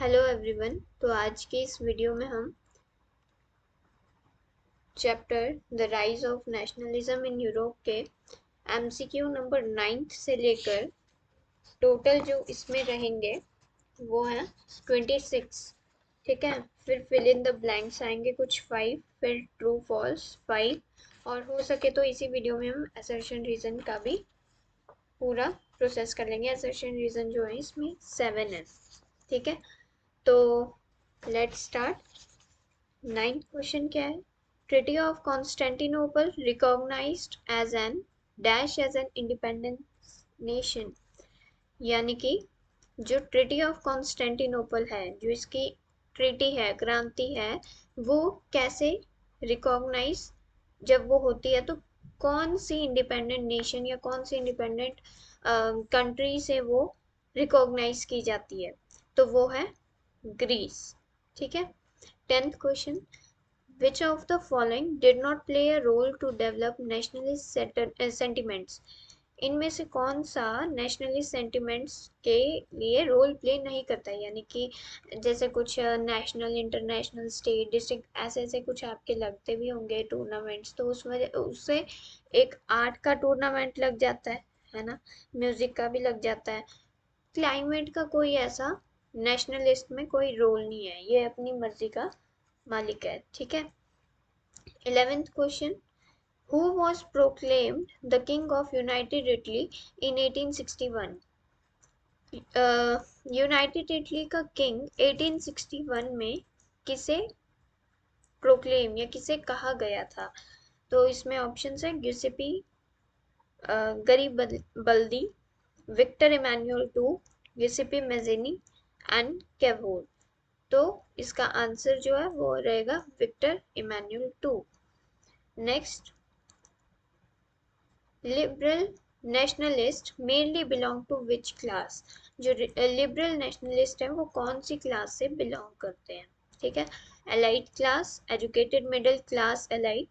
Hello everyone. तो आज के इस वीडियो में हम chapter the rise of nationalism in Europe के एमसीक्यू नंबर 9 से लेकर टोटल जो इसमें रहेंगे वो हैं 26। ठीक है, फिर फिल इन द ब्लैंक्स आएंगे कुछ 5, फिर ट्रू फॉल्स 5, और हो सके तो इसी वीडियो में हम असर्शन रीजन का भी पूरा प्रोसेस कर लेंगे। असर्शन रीजन जो है इसमें 7 है। ठीक है, तो लेट्स स्टार्ट। 9th क्वेश्चन क्या है? Treaty of Constantinople recognised as an dash as an independent nation. यानी कि जो ट्रीटी ऑफ कॉन्स्टेंटिनोपल है, जो इसकी ट्रीटी है, क्रांति है, वो कैसे रिकॉग्नाइज जब वो होती है तो कौन सी इंडिपेंडेंट नेशन या कौन सी इंडिपेंडेंट कंट्री से वो रिकॉग्नाइज की जाती है? तो वो है ग्रीस। ठीक है। 10th question, which of the following did not play a role to develop nationalist sentiments? इनमें से कौन सा नेशनलिस्ट सेंटिमेंट्स के लिए रोल प्ले नहीं करता है? यानी कि जैसे कुछ नेशनल, इंटरनेशनल, स्टेट, डिस्ट्रिक्ट, ऐसे ऐसे कुछ आपके लगते भी होंगे टूर्नामेंट्स, तो उस वजह उससे एक आर्ट का टूर्नामेंट लग जाता है ना, म्यूजिक का भी लग जाता है। क्लाइमेट का कोई ऐसा नेशनलिस्ट में कोई रोल नहीं है, ये अपनी मर्जी का मालिक है। ठीक है। 11th question, who was proclaimed the king of United Italy in 1861? United Italy का किंग 1861 में किसे प्रोक्लेम या किसे कहा गया था? तो इसमें ऑप्शंस है Giuseppe Garibaldi, Victor Emmanuel two, Giuseppe Mazzini and Cavour. तो इसका आंसर जो है वो रहेगा Victor Emmanuel two. Next, liberal nationalist mainly belong to which class? जो लिबरल नेशनलिस्ट है वो कौन सी क्लास से बिलोंग करते हैं? ठीक है, elite class, educated middle class elite,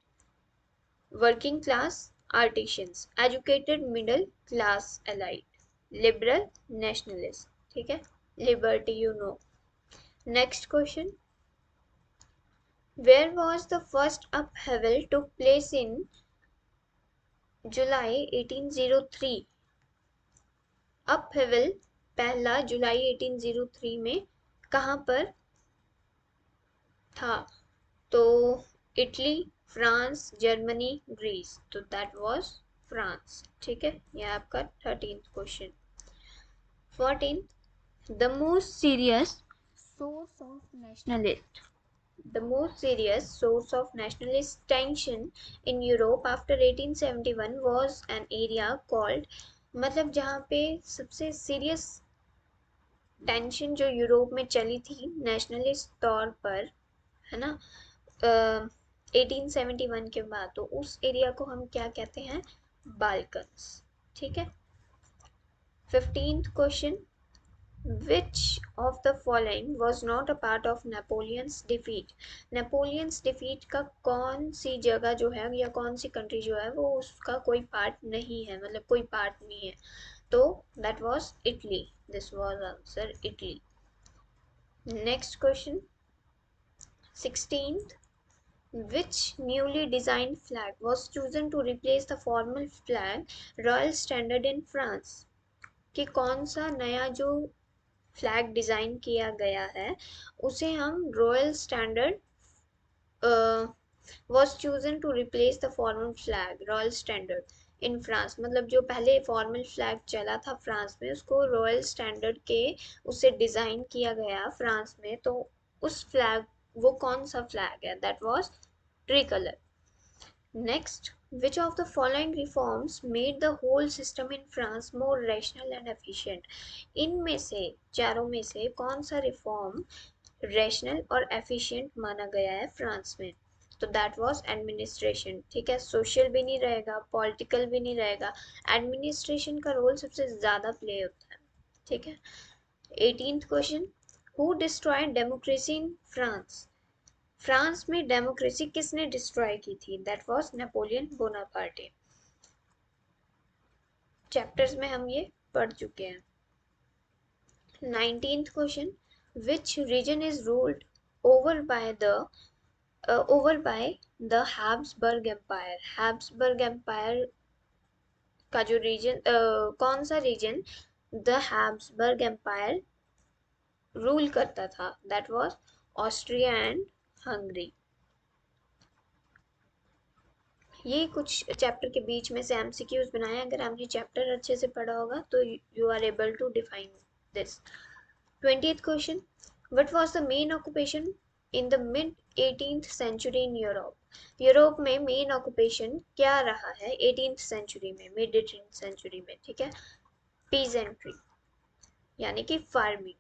working class, artisans. Educated middle class elite, liberal nationalist. ठीक है, liberty you know. Next question, where was the first upheaval took place in July 1803? Upheaval पहला जुलाई 1803 में कहाँ पर था? तो इटली, फ्रांस, जर्मनी, ग्रीस। तो दैट वाज फ्रांस। ठीक है, ये आपका 13th question. 14th, the most serious source of nationalist, the most serious source of nationalist tension in Europe after 1871 was an area called, मतलब जहाँ पे सबसे सीरियस टेंशन जो यूरोप में चली थी नेशनलिस्ट तौर पर, है ना, 1871 के बाद, तो उस एरिया को हम क्या कहते हैं? बाल्कन्स। ठीक है। 15th question, which of the following was not a part of Napoleon's defeat? Napoleon's defeat का कौन सी जगह जो है या कौन सी कंट्री जो है वो उसका कोई पार्ट नहीं है, मतलब कोई पार्ट नहीं है? तो that was Italy. This was answer Italy. Next question, 16th, which newly designed flag was chosen to replace the formal flag Royal Standard in France? कि कौन सा नया जो फ्लैग डिजाइन किया गया है उसे हम royal standard was chosen to replace the formal flag royal standard in France, मतलब जो पहले फॉर्मल फ्लैग चला था फ्रांस में उसको रॉयल स्टैंडर्ड के उसे डिजाइन किया गया फ्रांस में, तो उस फ्लैग, वो कौन सा फ्लैग है? That was tree colour. Next, which of the following reforms made the whole system in France more rational and efficient? इनमें से चारों में से कौन सा रिफॉर्म रैशनल और एफिशिएंट माना गया है फ्रांस में? तो दैट वाज एडमिनिस्ट्रेशन। ठीक है, सोशल भी नहीं रहेगा, पॉलिटिकल भी नहीं रहेगा, एडमिनिस्ट्रेशन का रोल सबसे ज्यादा प्ले होता है। ठीक है। 18th question, who destroyed democracy in France? France में डेमोक्रेसी किसने डिस्ट्रॉय की थी? That was Napoleon Bonaparte. Chapters में हम ये पढ़ चुके हैं। 19th question, Which region is ruled over by the Habsburg Empire? Habsburg Empire का जो रीजन, कौन सा region the Habsburg empire rule करता था? That was Austria and Hungary. ये कुछ चैप्टर के बीच में से एमसीक्यूज बनाए। अगर आपने चैप्टर अच्छे से पढ़ा होगा तो you are able to define this. 20th question, what was the main occupation in the mid 18th century in Europe? Europe में मेन ऑक्यूपेशन क्या रहा है 18th सेंचुरी में, मिड 18th सेंचुरी में? ठीक है, पीजेंट्री यानी कि farming.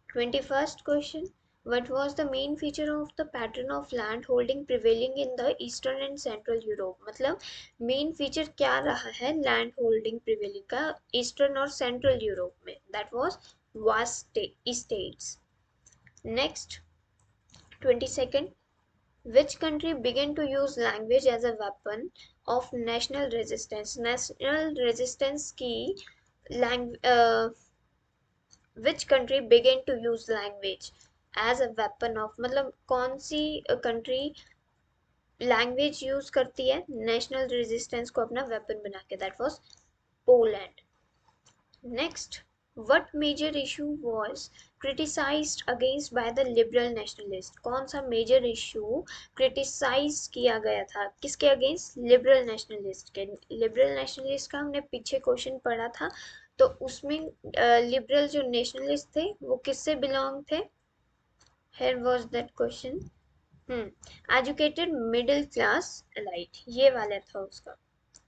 21st question, what was the main feature of the pattern of land holding prevailing in the eastern and central Europe? मतलब मेन फीचर क्या रहा है लैंड होल्डिंग प्रिवेलिंग का ईस्टर्न और सेंट्रल यूरोप में? That was vast estates. Next, 22nd, which country began to use language as a weapon of national resistance? National resistance की which country began to use language as a weapon of, मतलब कौन सी country language use करती है national resistance को अपना weapon बना के? That was Poland. Next, what major issue was criticized against by the liberal nationalist? कौन सा मेजर इशू क्रिटिसाइज किया गया था किसके अगेंस्ट? लिबरल नेशनलिस्ट के। लिबरल नेशनलिस्ट का हमने पीछे क्वेश्चन पढ़ा था, तो उसमें लिबरल जो नेशनलिस्ट थे वो किससे बिलोंग थे? here was that question, educated middle class elite, ये वाला था उसका।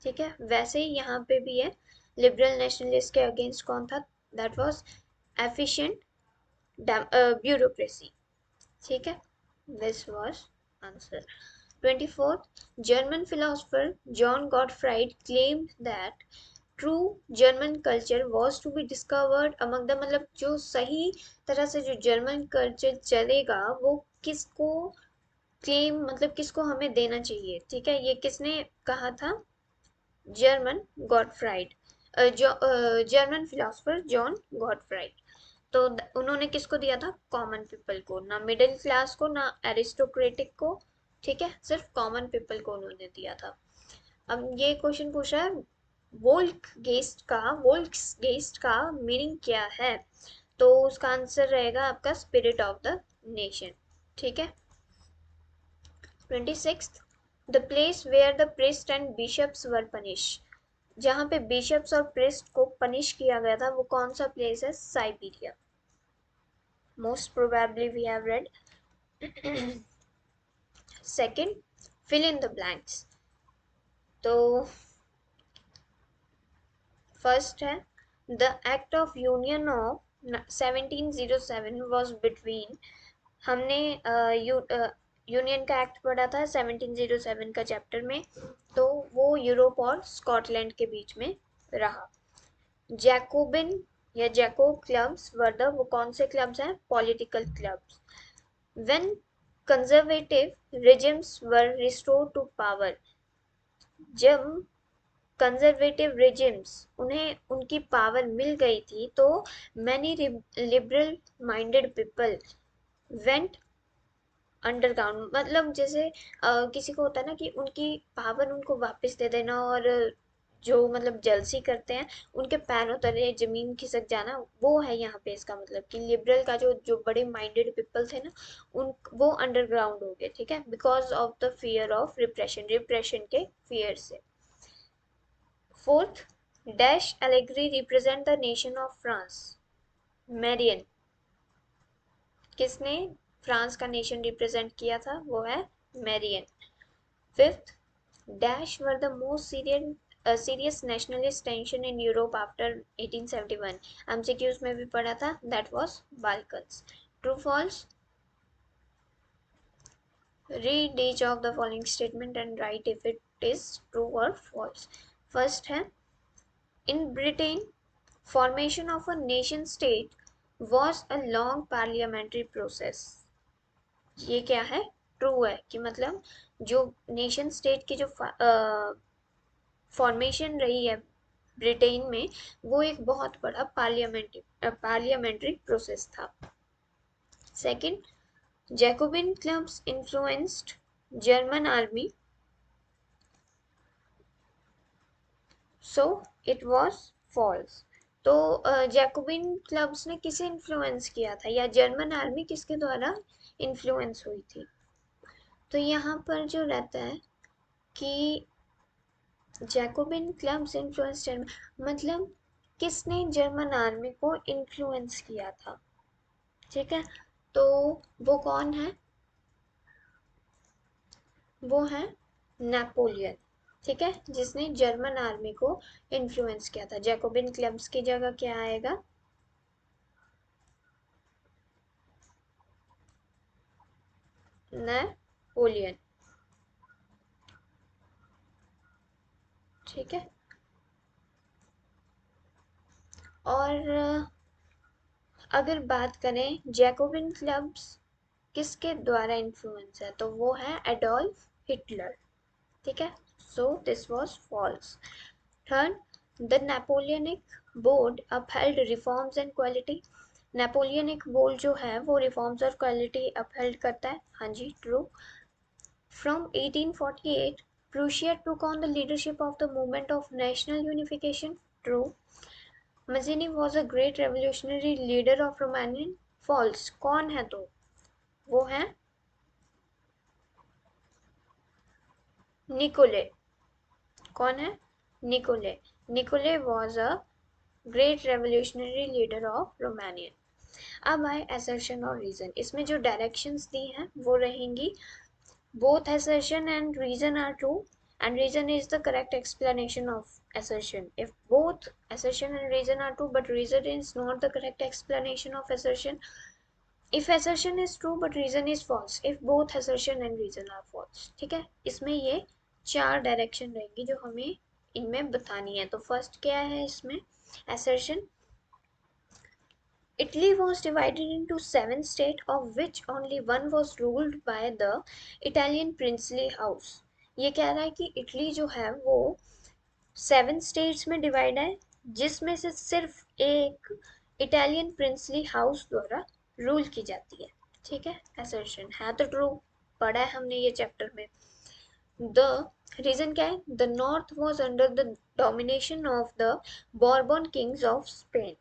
ठीक है, वैसे ही यहाँ पे भी है, लिबरल नेशनलिस्ट के अगेंस्ट कौन था? That was efficient bureaucracy. ठीक है, this was answer. 24th, German philosopher John Gottfried claimed that true German culture was to be discovered among the, मतलब जो सही तरह से जो जर्मन कल्चर चलेगा वो किसको क्लेम, मतलब किसको हमें देना चाहिए? ठीक है, ये किसने कहा था? German Gottfried, German philosopher John Gottfried. तो उन्होंने किसको दिया था? कॉमन पीपल को, ना मिडिल क्लास को ना एरिस्टोक्रेटिक को। ठीक है, सिर्फ कॉमन पीपल को उन्होंने दिया था। अब ये क्वेश्चन पूछ रहा है वोल्क्सगेस्ट का मीनिंग क्या है? तो उसका आंसर रहेगा आपका स्पिरिट ऑफ द नेशन। ठीक है। 26th, the place where the priest and bishops were punish, जहाँ पे बिशप्स और प्रीस्ट को पनिश किया गया था वो कौन सा प्लेस है? Siberia. Most probably we have read. Second, fill in the blanks. तो फर्स्ट है the act of union of 1707 was between, हमने यूनियन का एक्ट पढ़ा था 1707 का चैप्टर में, तो वो यूरोप और स्कॉटलैंड के बीच में रहा। जैकोबिन या जैकोब क्लब्स वर द, वो कौन से क्लब्स हैं? Political clubs. When conservative regimes were restored to power, जब कंजर्वेटिव रिजिम्स उन्हें उनकी पावर मिल गई थी तो many liberal minded people went underground, मतलब जैसे किसी को होता है ना कि उनकी पावर उनको वापस दे देना, और जो मतलब जलसी करते हैं उनके पैरों तले जमीन खिसक जाना, वो है यहाँ पे इसका मतलब कि लिबरल का जो जो बड़े माइंडेड पीपल थे ना उन वो अंडरग्राउंड हो गए। ठीक है, because of the fear of repression, repression के फियर से। Fourth, dash allegory represent the nation of France? Marianne, किसने फ्रांस का नेशन रिप्रेजेंट किया था? वो है Marianne. Fifth, dash were the most serious nationalist tension in Europe after 1871? MCQs में भी पढ़ा था, that was Balkans. True false? Read each of the following statement and write if it is true or false. First है, in Britain formation of a nation state was a long parliamentary process. ये क्या है? True है कि मतलब जो nation state की जो फॉर्मेशन रही है ब्रिटेन में वो एक बहुत बड़ा पार्लियामेंट्री प्रोसेस था। Second, Jacobin clubs influenced German army, so it was false. तो जैकोबिन क्लब्स ने किसे इन्फ्लुएंस किया था, या जर्मन आर्मी किसके द्वारा इन्फ्लुएंस हुई थी? तो यहाँ पर जो रहता है कि जैकोबिन क्लब्स इन्फ्लुएंस जर्मन, मतलब किसने जर्मन आर्मी को इन्फ्लुएंस किया था, ठीक है। तो वो कौन है? वो है नेपोलियन, ठीक है, जिसने जर्मन आर्मी को इन्फ्लुएंस किया था। जैकोबिन क्लब्स की जगह क्या आएगा? नेपोलियन, ठीक है। और अगर बात करें जैकोबिन क्लब्स किसके द्वारा इन्फ्लुएंस है, तो वो है एडोल्फ हिटलर, ठीक है। So this was false. Third, the Napoleonic board upheld reforms and quality. Napoleonic board जो है वो रिफॉर्म्स और क्वालिटी अपहेल्ड करता है, हाँ जी, true. From 1848, Prussia took on the leadership of the movement of national unification. True. Mazzini was a great revolutionary leader of Romanian. False. कौन है तो? वो है निकोले। कौन है? Nikolay. Nikolay was a great revolutionary leader of Romanian. अब आए assertion और reason। इसमें जो directions दी हैं वो रहेंगी both assertion and reason are true, and reason is the correct explanation of assertion. If both assertion and reason are true but reason is not the correct explanation of assertion, if assertion is true but reason is false, if both assertion and reason are false, ठीक है। इसमें ये 4 direction रहेंगी जो हमें इनमें बतानी है। तो फर्स्ट क्या है इसमें? assertion, Italy was divided into 7 states, of which only one was ruled by the Italian princely house. ये कह रहा है कि इटली जो है वो 7 स्टेट्स में डिवाइड है, जिसमें से सिर्फ एक इटालियन प्रिंसली हाउस द्वारा रूल की जाती है, ठीक है। असर्शन है तो ट्रू, पढ़ा है हमने ये चैप्टर में। द रीजन क्या है? The north was under the domination of the Bourbon Kings of Spain.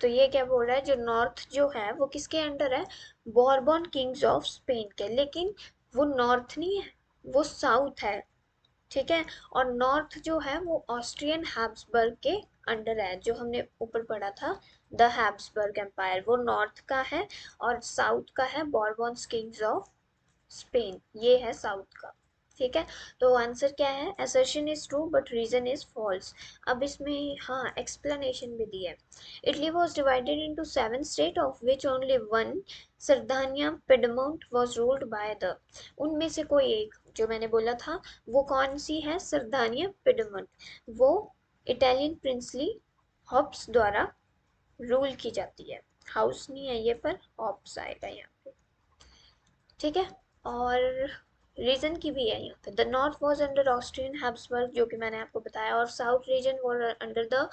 तो ये क्या बोल रहा है, जो नॉर्थ जो है वो किसके अंडर है? बॉर्बन किंग्स ऑफ स्पेन के। लेकिन वो नॉर्थ नहीं है, वो साउथ है, ठीक है। और नॉर्थ जो है वो ऑस्ट्रियन हैब्सबर्ग के अंडर है, जो हमने ऊपर पढ़ा था द हैब्सबर्ग एम्पायर, वो नॉर्थ का है। और साउथ का है बॉर्बन किंग्स ऑफ स्पेन, ये है साउथ का, ठीक है। तो आंसर क्या है? assertion is true but reason is false। अब इसमें हाँ एक्सप्लेनेशन भी दी है। Italy was divided into 7 states, of which only one, Sardinia Piedmont, was ruled by the, उनमें से कोई एक, जो मैंने बोला था वो कौन सी है? सरदानिया पिडमंट, वो इटालियन प्रिंसली हॉब्स द्वारा रूल की जाती है। हाउस नहीं है ये, पर हॉब्स आएगा यहाँ पे, ठीक है। और रीजन की भी है यहाँ पे, the north was under Austrian Habsburg, जो कि मैंने आपको बताया, और south region was under the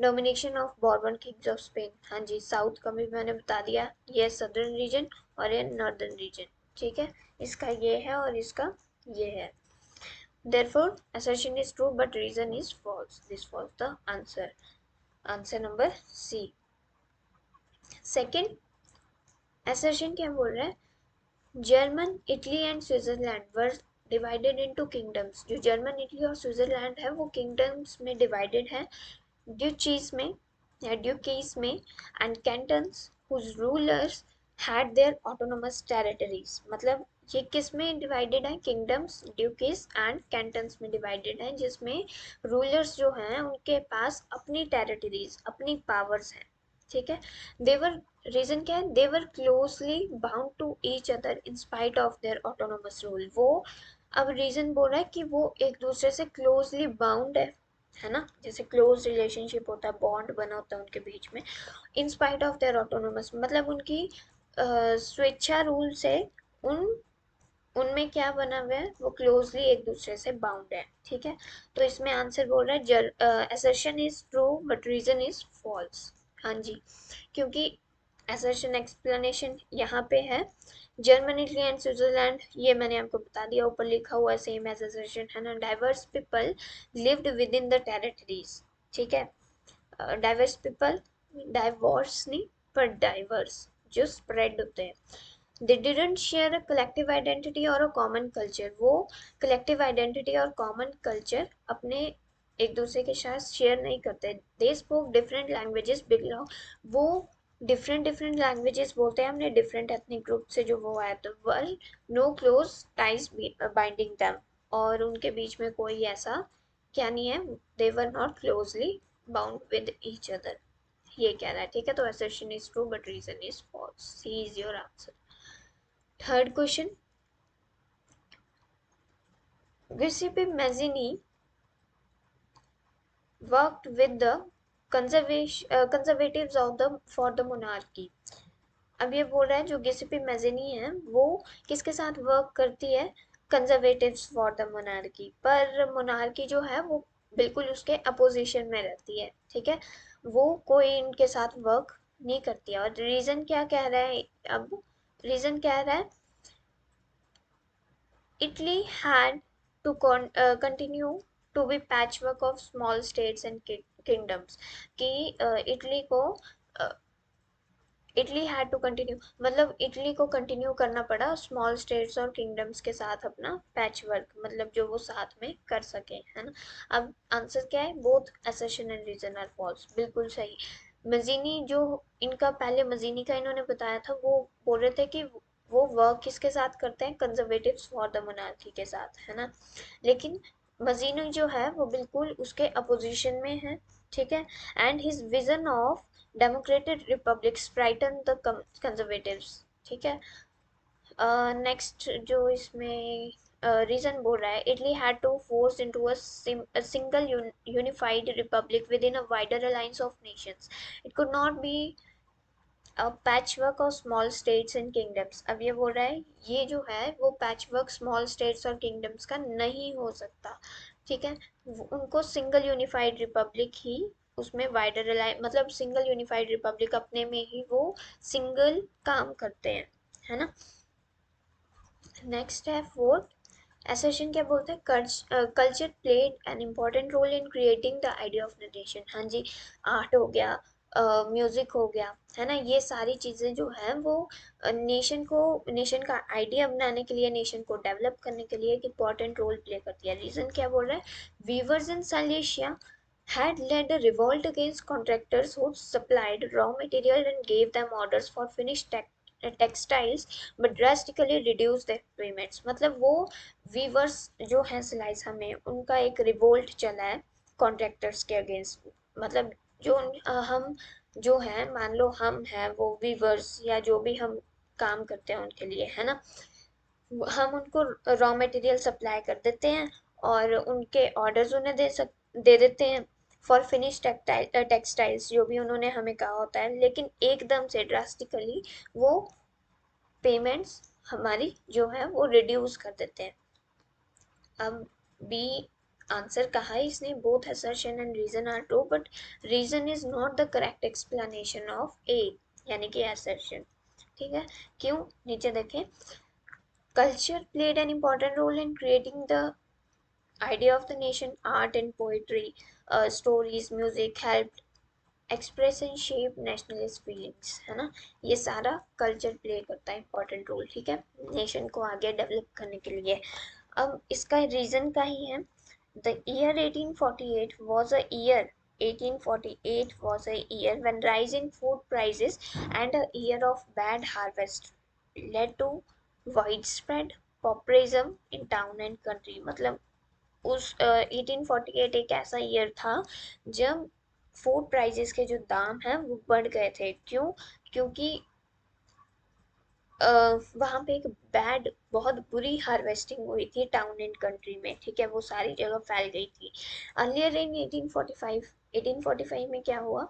domination of Bourbon Kings of Spain. हाँ जी, साउथ का भी मैंने बता दिया, ये सदर्न रीजन और ये नॉर्दर्न रीजन, ठीक है। इसका ये है और इसका ये है। Therefore, assertion is true but reason is false. This was the answer. Answer number C. Second, assertion क्या बोल रहा है? German, Italy and Switzerland were divided into kingdoms. जो जर्मन, इटली और स्विट्जरलैंड है वो किंगडम्स में डिवाइडेड है, ड्यूचीज में या ड्यूकीज में, and cantons whose rulers had their autonomous territories. मतलब ये किस में डिवाइडेड है? किंगडम्स, ड्यूकीज एंड कैंटन्स में डिवाइडेड है, जिसमें रूलर्स जो हैं उनके पास अपनी टेरिटरीज, अपनी पावर्स हैं, ठीक है। देवर, रीजन क्या है? They were closely bound to each other in spite of their autonomous rule. वो अब रीजन बोल रहा है कि वो एक दूसरे से क्लोजली बाउंड है ना, जैसे क्लोज रिलेशनशिप होता है, बॉन्ड बना होता है उनके बीच में। इन स्पाइट ऑफ देयर ऑटोनोमस मतलब उनकी स्वेच्छा रूल से उन उनमें क्या बना हुआ है? वो क्लोजली एक दूसरे से बाउंड है, ठीक है। तो इसमें आंसर बोल रहा है assertion is true but reason is false. हाँ जी, क्योंकि assertion explanation यहाँ पे है, जर्मनी, इटली एंड स्विट्जरलैंड, ये मैंने आपको बता दिया, ऊपर लिखा हुआ सेम एज assertion है ना। Diverse people lived with in the territories, ठीक है। डाइवर्स पीपल, डाइवोर्स नहीं पर डाइवर्स, जो स्प्रेड होते हैं। They didn't share a collective identity और अ कॉमन कल्चर, वो कलेक्टिव आइडेंटिटी और कॉमन कल्चर अपने एक दूसरे के साथ शेयर नहीं करते। They spoke different languages, belong, वो डिफरेंट डिफरेंट लैंग्वेजेस बोलते हैं हमने डिफरेंट एथनिक ग्रुप से जो वो आया, तो well no close ties binding them, और उनके बीच में कोई ऐसा क्या नहीं है, they were not closely bound with each other, ये कह रहा है, ठीक है। तो assertion is true but reason is false, C is your answer। Third question, Giuseppe Mazzini worked with the conservatives of the for the monarchy। अब ये बोल रहा है जो गिसिपी मेज़नी है वो किसके साथ वर्क करती है, कंजर्वेटिव्स फॉर द मोनार्की, पर मोनार्की जो है वो बिल्कुल उसके अपोजिशन में रहती है, ठीक है, वो कोई इनके साथ वर्क नहीं करती है। और रीजन क्या कह रहा है, अब रीजन कह रहा है, Italy had to continue to be patchwork of small states and kingdoms, कि इटली को इटली हैड टू कंटिन्यू, मतलब इटली को कंटिन्यू करना पड़ा स्मॉल स्टेट्स और किंगडम्स के साथ अपना पैच वर्क, मतलब जो वो साथ में कर सके, है ना। अब आंसर क्या है, both assertion and reason are false, बिल्कुल सही। मजीनी जो इनका पहले मजीनी का इन्होंने बताया था, वो बोल रहे थे कि वो वर्क किसके साथ करते हैं, कंजर्वेटिव्स फॉर द मोनार्की के साथ, है ना। लेकिन मजीनी जो है वो बिल्कुल उसके अपोजिशन में है, ठीक है। And his vision of democratic republics frighten the conservatives, ठीक है। नेक्स्ट जो इसमें रीजन बोल रहा है, Italy had to force into a single unified republic within a wider alliance of nations, it could not be patchwork of small states and kingdoms. अब ये बोल रहा है ये जो है वो पैचवर्क स्मॉल स्टेट्स और किंगडम्स का नहीं हो सकता, ठीक है। उनको सिंगल यूनिफाइड रिपब्लिक ही, उसमें वाइडर अलायंस मतलब सिंगल यूनिफाइड रिपब्लिक अपने में ही वो सिंगल काम करते हैं, है ना। नेक्स्ट है फोर्थ, एसेशन क्या बोलते हैं, culture played an important role in creating the idea of nation, हाँ जी। आर्ट हो गया, म्यूजिक हो गया, है ना, ये सारी चीज़ें जो हैं वो नेशन को, नेशन का आइडिया बनाने के लिए, नेशन को डेवलप करने के लिए एक इम्पॉर्टेंट रोल प्ले करती है। रीज़न क्या बोल रहा है, weavers in Silesia had led a revolt against contractors who supplied raw material and gave them orders for finished textiles but drastically reduced their payments। मतलब वो वीवर्स जो हैं सिलाइसा में, उनका एक रिवोल्ट चला है कॉन्ट्रैक्टर्स के अगेंस्ट, मतलब जो हम जो है, मान लो हम हैं वो वीवर्स या जो भी हम काम करते हैं उनके लिए, है ना, हम उनको रॉ मटेरियल सप्लाई कर देते हैं और उनके ऑर्डर्स उन्हें दे देते हैं फॉर फिनिश टेक्सटाइल्स, जो भी उन्होंने हमें कहा होता है, लेकिन एकदम से ड्रास्टिकली वो पेमेंट्स हमारी जो है वो रिड्यूस कर देते हैं। अब बी आंसर कहा है इसने, both assertion and reason are true but reason is not the correct explanation of A, यानी कि assertion, ठीक है। क्यों, नीचे देखें, culture played an important role in creating the idea of the nation, art and poetry, stories, music helped express and shape nationalist feelings, है ना। ये सारा कल्चर प्ले करता है इम्पोर्टेंट रोल, ठीक है, नेशन को आगे डेवलप करने के लिए। अब इसका रीजन का ही है, the year 1848 was a year 1848 was a year when rise in food prices and a year of bad harvest led to widespread pauperism in town and country। मतलब उस 1848 एक ऐसा ईयर था जब फूड प्राइजेस के जो दाम हैं वो बढ़ गए थे, क्यों, क्योंकि वहाँ पे एक बैड, बहुत बुरी हार्वेस्टिंग हुई थी टाउन एंड कंट्री में, ठीक है, वो सारी जगह फैल गई थी। अर्लियर इन 1845 में क्या हुआ,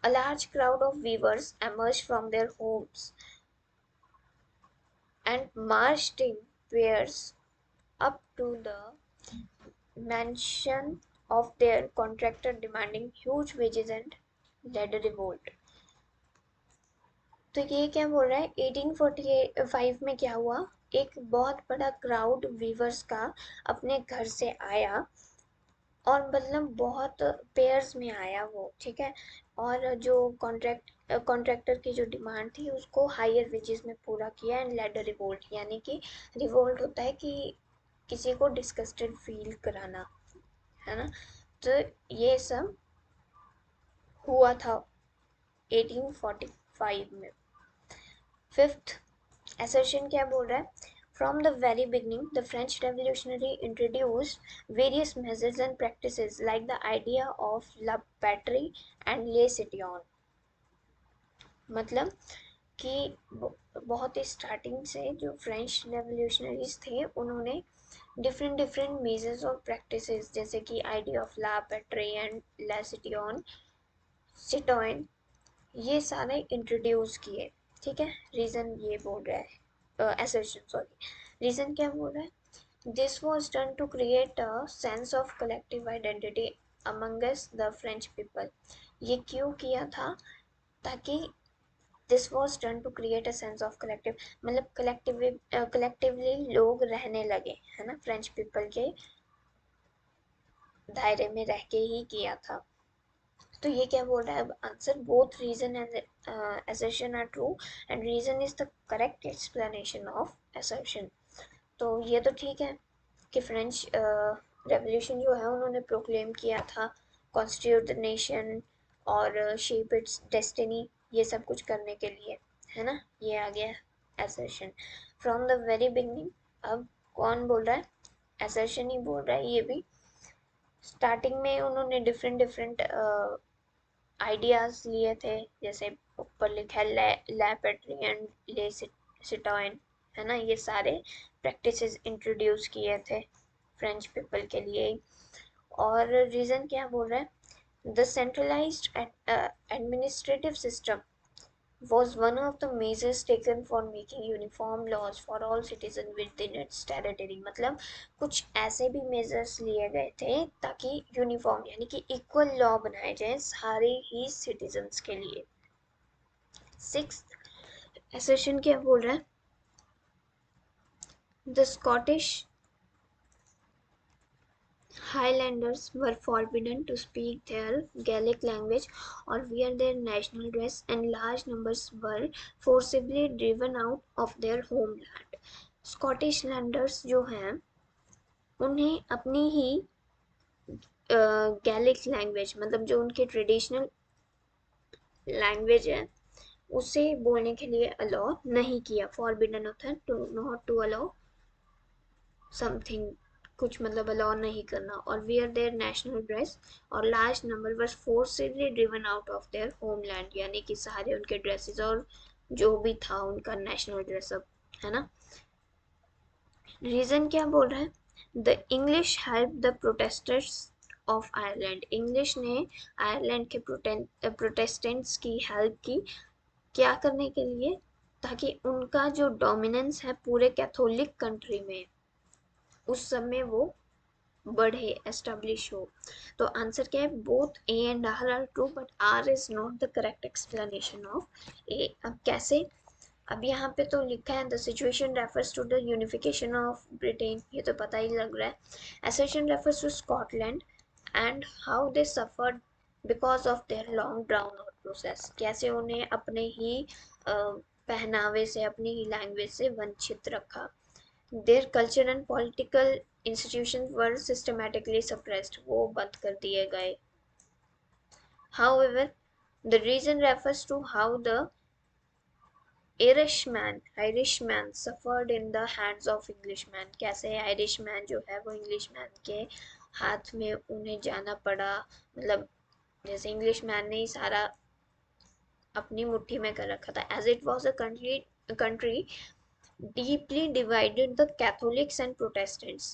a large crowd of weavers emerged from their homes and marched in pairs up to the mansion of their contractor demanding huge wages and led a revolt। तो ये क्या बोल रहा है, 1845 में क्या हुआ, एक बहुत बड़ा क्राउड वीवर्स का अपने घर से आया, और मतलब बहुत पेयर्स में आया वो, ठीक है। और जो कॉन्ट्रैक्टर की जो डिमांड थी उसको हायर वेजेस में पूरा किया, एंड लेड रिवोल्ट, यानी कि रिवोल्ट होता है कि किसी को डिस्गस्टेड फील कराना, है ना। तो ये सब हुआ था 1845 में। फिफ्थ assertion क्या बोल रहा है, from the very beginning the French Revolutionary introduced various measures and practices like the idea of la patrie and le citoyen, मतलब कि बहुत ही स्टार्टिंग से जो फ्रेंच रेवोल्यूशनरीज थे उन्होंने डिफरेंट डिफरेंट मेजर्स और प्रैक्टिसेस, जैसे कि आइडिया ऑफ ला पैट्री एंड ला सिटियन सिटोइन, ये सारे इंट्रोड्यूस किए, ठीक है। रीजन ये बोल रहा है, assertion सॉरी, रीजन क्या बोल रहा है, this was done to create a sense of collective identity amongst the French people. ये क्यों किया था, ताकि this was done to create a sense of collective, मतलब कलेक्टिवली लोग रहने लगे, है ना, फ्रेंच पीपल के दायरे में रह के ही किया था। तो ये क्या बोल रहा है, अब answer, both reason and assertion are true and reason is the correct explanation of assertion। तो ये तो ठीक है कि फ्रेंच रेवोल्यूशन जो है उन्होंने प्रोक्लेम किया था कॉन्स्टिट्यूट द नेशन और शेप इट्स डेस्टिनी, ये सब कुछ करने के लिए, है ना। ये आ गया assertion from the very beginning. अब कौन बोल रहा है, assertion ही बोल रहा है ये भी। स्टार्टिंग में उन्होंने डिफरेंट डिफरेंट आइडियाज लिए थे, जैसे ऊपर लिखा है ला पैट्री एंड ले सिटोइन, है ना, ये सारे प्रैक्टिसेस इंट्रोड्यूस किए थे फ्रेंच पीपल के लिए। और रीजन क्या बोल रहा है, the centralised administrative system was one of the measures taken for making uniform laws for all citizens within its territory, मतलब कुछ ऐसे भी मेजर्स लिए गए थे ताकि यूनिफॉर्म यानी कि इक्वल लॉ बनाए जाए सारे ही सिटीजन्स के लिए। सिक्स्थ एसेशन क्या बोल रहा है, the Scottish Highlanders were forbidden to speak their Gaelic language or wear their national dress, and large numbers were forcibly driven out of their homeland. Scottish landers जो हैं उन्हें अपनी ही गैलिक लैंग्वेज, मतलब जो उनकी ट्रेडिशनल लैंग्वेज है, उसे बोलने के लिए अलाउ नहीं किया। फॉरबिडन होता है to not to allow something, कुछ मतलब अलाउ नहीं करना। और वियर देयर नेशनल ड्रेस, और large number was forcefully driven out of their homeland, यानी कि सारे उनके ड्रेसेस और जो भी था उनका नेशनल ड्रेसअप, है ना। रीजन क्या बोल रहा है, the English help the protesters of Ireland, English ने आयरलैंड के प्रोटेस्टेंट्स की हेल्प की, क्या करने के लिए, ताकि उनका जो डोमिनेंस है पूरे कैथोलिक कंट्री में उस समय वो बढ़े, एस्टेब्लिश हो। तो आंसर क्या है, both A and R true but R is not the correct explanation of A. अब कैसे, अब यहाँ पे तो लिखा है the situation refers to the unification of Britain, ये तो पता ही लग रहा है। Assertion refers to Scotland and how they suffered because of their long drawn out process, कैसे उन्हें अपने ही पहनावे से, अपनी ही लैंग्वेज से वंचित रखा। Their culture and political institutions were systematically suppressed, वो बंद कर दिए गए। However, the reason refers to how the Irishman suffered in the hands of Englishman, कैसे Irishman जो है वो Englishman के हाथ में उन्हें जाना पड़ा, मतलब जैसे Englishman ने ही सारा अपनी मुट्ठी में कर रखा था। As it was a country deeply divided the Catholics and Protestants,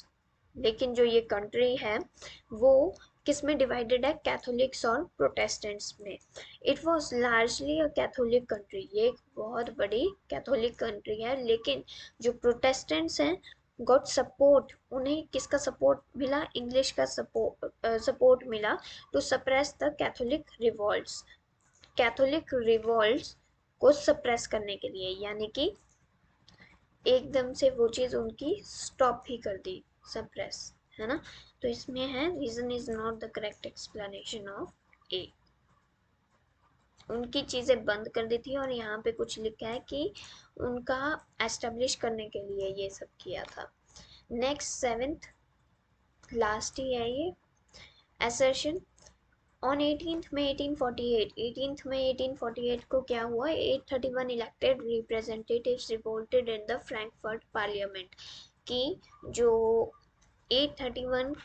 लेकिन जो ये कंट्री है वो किस में डिवाइडेड है, कैथोलिक्स और प्रोटेस्टेंट्स में। It was largely a Catholic country, ये एक बहुत बड़ी कैथोलिक कंट्री है, लेकिन जो प्रोटेस्टेंट्स हैं गॉट सपोर्ट, उन्हें किसका सपोर्ट मिला, इंग्लिश का सपोर्ट मिला to suppress the Catholic revolts. Catholic revolts को सप्रेस करने के लिए, यानी कि एकदम से वो चीज़ उनकी स्टॉप ही कर दी, सप्रेस, है ना। तो इसमें है reason is not the correct explanation of A, उनकी चीज़ें बंद कर दी थी और यहाँ पे कुछ लिखा है कि उनका एस्टेब्लिश करने के लिए ये सब किया था। नेक्स्ट सेवेंथ लास्ट ही है ये assertion on 18th May 1848, 18th May 1848 को क्या हुआ, 831 elected representatives revolted in the Frankfurt parliament, कि जो 831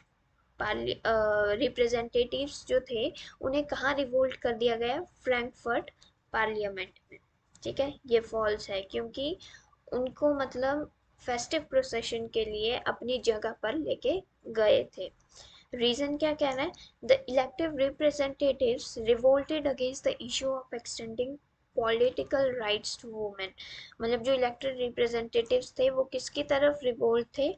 रिप्रेजेंटेटिव्स जो थे उन्हें कहाँ रिवोल्ट कर दिया गया, फ्रैंकफर्ट पार्लियामेंट में। ठीक है, ये फॉल्स है क्योंकि उनको मतलब फेस्टिव प्रोसेशन के लिए अपनी जगह पर लेके गए थे। रीजन क्या कह रहा है, the elective representatives revolted against the issue of extending political rights to women, मतलब जो इलेक्टेड रिप्रेजेंटेटिव्स थे वो किसकी तरफ रिवोल्ट थे,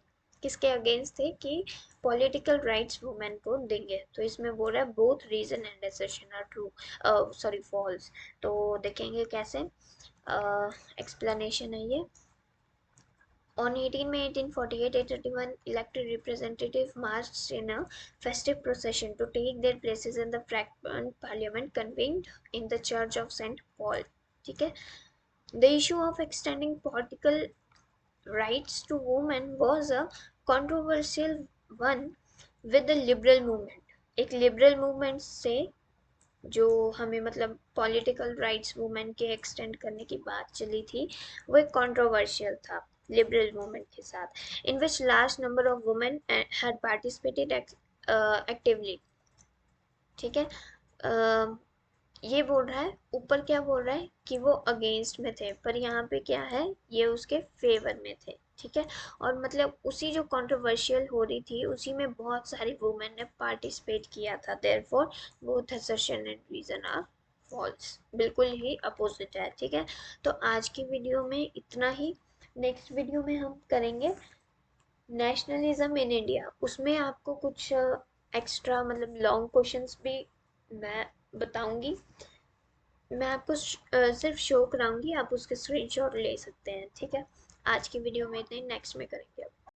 किसके अगेंस्ट थे, कि पॉलिटिकल राइट्स वुमेन को देंगे। तो इसमें बोल रहा है both reason and assertion are true, sorry false. तो देखेंगे कैसे, एक्सप्लेनेशन है ये। On 18 May 1848, 831 elected representatives marched in a festive procession to take their places in the Frankfurt Parliament convened in the Church of St. Paul. ठीक है, the issue of extending political rights to women was a controversial one with the liberal movement. एक liberal movement से जो हमें मतलब political rights women के extend करने की बात चली थी, वो एक कंट्रोवर्शियल था लिबरल मूवमेंट के साथ, in which large number of women had participated actively. ठीक है, ये बोल रहा है, ऊपर क्या बोल रहा है कि वो अगेंस्ट में थे, पर यहाँ पे क्या है, ये उसके फेवर में थे। ठीक है, और मतलब उसी जो कंट्रोवर्शियल हो रही थी उसी में बहुत सारी वुमेन ने पार्टिसिपेट किया था, therefore both assertion and reason are false, बिल्कुल ही अपोजिट है। ठीक है, तो आज की वीडियो में इतना ही। नेक्स्ट वीडियो में हम करेंगे नेशनलिज्म इन इंडिया, उसमें आपको कुछ एक्स्ट्रा मतलब लॉन्ग क्वेश्चंस भी मैं बताऊंगी, मैं आपको सिर्फ शो कराऊंगी, आप उसके स्क्रीनशॉट ले सकते हैं। ठीक है, आज की वीडियो में इतना ही, नेक्स्ट में करेंगे।